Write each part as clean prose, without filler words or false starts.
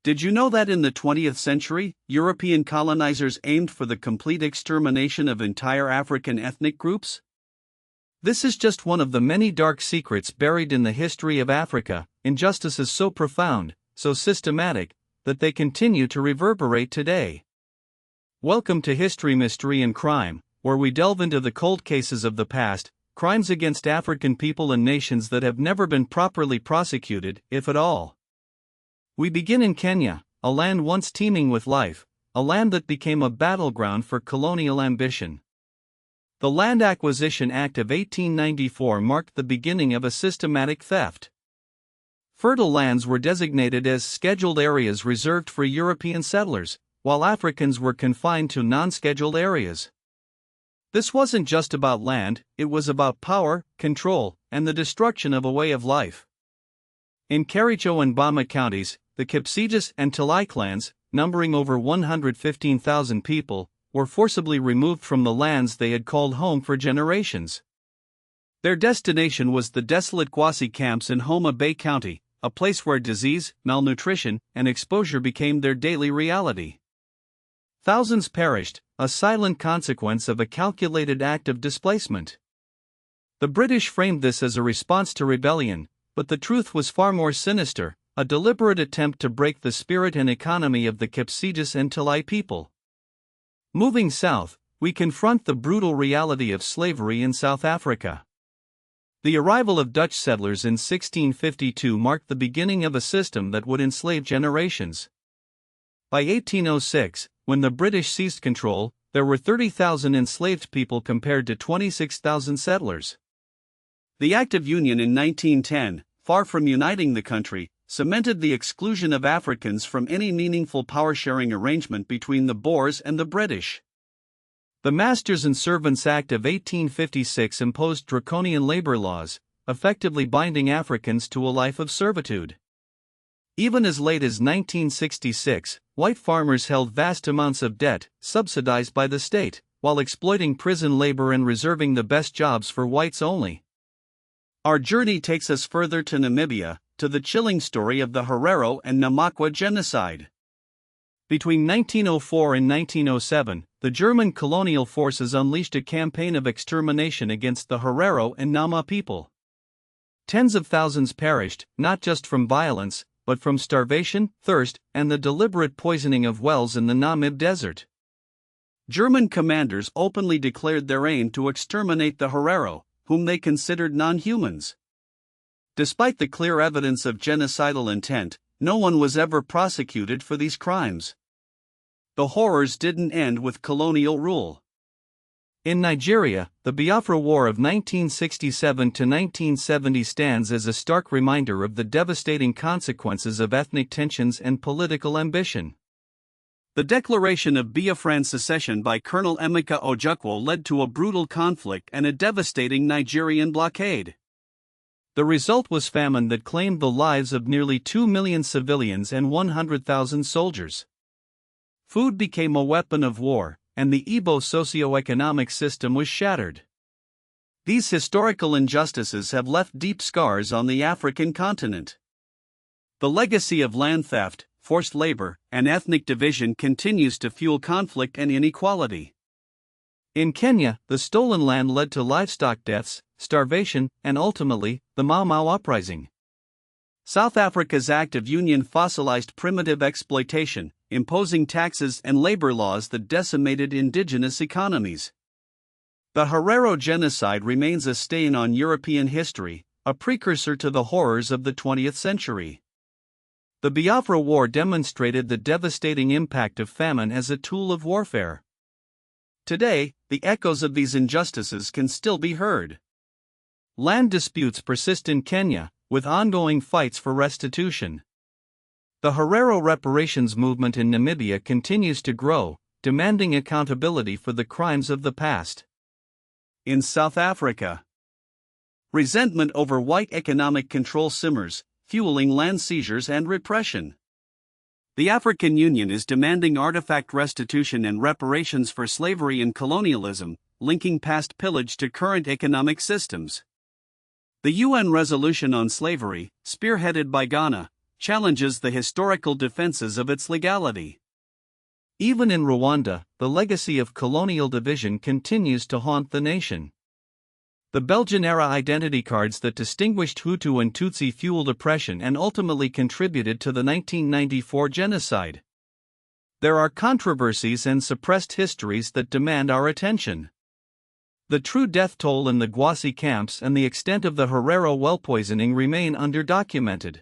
Did you know that in the 20th century, European colonizers aimed for the complete extermination of entire African ethnic groups? This is just one of the many dark secrets buried in the history of Africa, injustices so profound, so systematic, that they continue to reverberate today. Welcome to History, Mystery and Crime, where we delve into the cold cases of the past, crimes against African people and nations that have never been properly prosecuted, if at all. We begin in Kenya, a land once teeming with life, a land that became a battleground for colonial ambition. The Land Acquisition Act of 1894 marked the beginning of a systematic theft. Fertile lands were designated as scheduled areas reserved for European settlers, while Africans were confined to non-scheduled areas. This wasn't just about land, it was about power, control, and the destruction of a way of life. In Kericho and Bama counties, the Kipsigis and Talai clans, numbering over 115,000 people, were forcibly removed from the lands they had called home for generations. Their destination was the desolate Kwasi camps in Homa Bay County, a place where disease, malnutrition, and exposure became their daily reality. Thousands perished, a silent consequence of a calculated act of displacement. The British framed this as a response to rebellion, but the truth was far more sinister, a deliberate attempt to break the spirit and economy of the Kipsigis and Talai people. Moving south, we confront the brutal reality of slavery in South Africa. The arrival of Dutch settlers in 1652 marked the beginning of a system that would enslave generations. By 1806, when the British seized control, there were 30,000 enslaved people compared to 26,000 settlers. The Act of Union in 1910, far from uniting the country, cemented the exclusion of Africans from any meaningful power-sharing arrangement between the Boers and the British. The Masters and Servants Act of 1856 imposed draconian labor laws, effectively binding Africans to a life of servitude. Even as late as 1966, white farmers held vast amounts of debt, subsidized by the state, while exploiting prison labor and reserving the best jobs for whites only. Our journey takes us further to Namibia, to the chilling story of the Herero and Namibia genocide. Between 1904 and 1907, the German colonial forces unleashed a campaign of extermination against the Herero and Nama people. Tens of thousands perished, not just from violence, but from starvation, thirst, and the deliberate poisoning of wells in the Namib Desert. German commanders openly declared their aim to exterminate the Herero, whom they considered non-humans. Despite the clear evidence of genocidal intent, no one was ever prosecuted for these crimes. The horrors didn't end with colonial rule. In Nigeria, the Biafra War of 1967 to 1970 stands as a stark reminder of the devastating consequences of ethnic tensions and political ambition. The declaration of Biafran secession by Colonel Emeka Ojukwu led to a brutal conflict and a devastating Nigerian blockade. The result was famine that claimed the lives of nearly 2 million civilians and 100,000 soldiers. Food became a weapon of war, and the Igbo socio-economic system was shattered. These historical injustices have left deep scars on the African continent. The legacy of land theft, forced labor, and ethnic division continues to fuel conflict and inequality. In Kenya, the stolen land led to livestock deaths, starvation, and ultimately, the Mau Mau uprising. South Africa's Act of Union fossilized primitive exploitation, imposing taxes and labor laws that decimated indigenous economies. The Herero Genocide remains a stain on European history, a precursor to the horrors of the 20th century. The Biafra War demonstrated the devastating impact of famine as a tool of warfare. Today, the echoes of these injustices can still be heard. Land disputes persist in Kenya, with ongoing fights for restitution. The Herero reparations movement in Namibia continues to grow, demanding accountability for the crimes of the past. In South Africa, resentment over white economic control simmers, fueling land seizures and repression. The African Union is demanding artifact restitution and reparations for slavery and colonialism, linking past pillage to current economic systems. The UN resolution on slavery, spearheaded by Ghana, challenges the historical defenses of its legality. Even in Rwanda, the legacy of colonial division continues to haunt the nation. The Belgian-era identity cards that distinguished Hutu and Tutsi fueled oppression and ultimately contributed to the 1994 genocide. There are controversies and suppressed histories that demand our attention. The true death toll in the Gwasi camps and the extent of the Herero well poisoning remain underdocumented.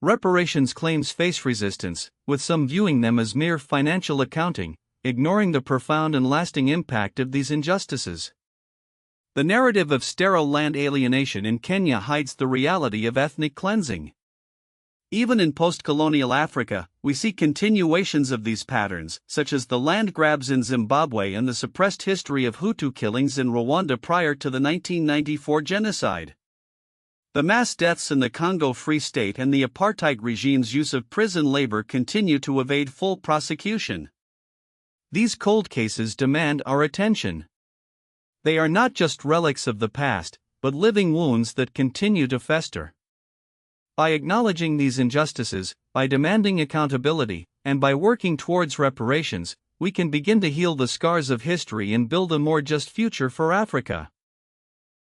Reparations claims face resistance, with some viewing them as mere financial accounting, ignoring the profound and lasting impact of these injustices. The narrative of sterile land alienation in Kenya hides the reality of ethnic cleansing. Even in post-colonial Africa, we see continuations of these patterns, such as the land grabs in Zimbabwe and the suppressed history of Hutu killings in Rwanda prior to the 1994 genocide. The mass deaths in the Congo Free State and the apartheid regime's use of prison labor continue to evade full prosecution. These cold cases demand our attention. They are not just relics of the past, but living wounds that continue to fester. By acknowledging these injustices, by demanding accountability, and by working towards reparations, we can begin to heal the scars of history and build a more just future for Africa.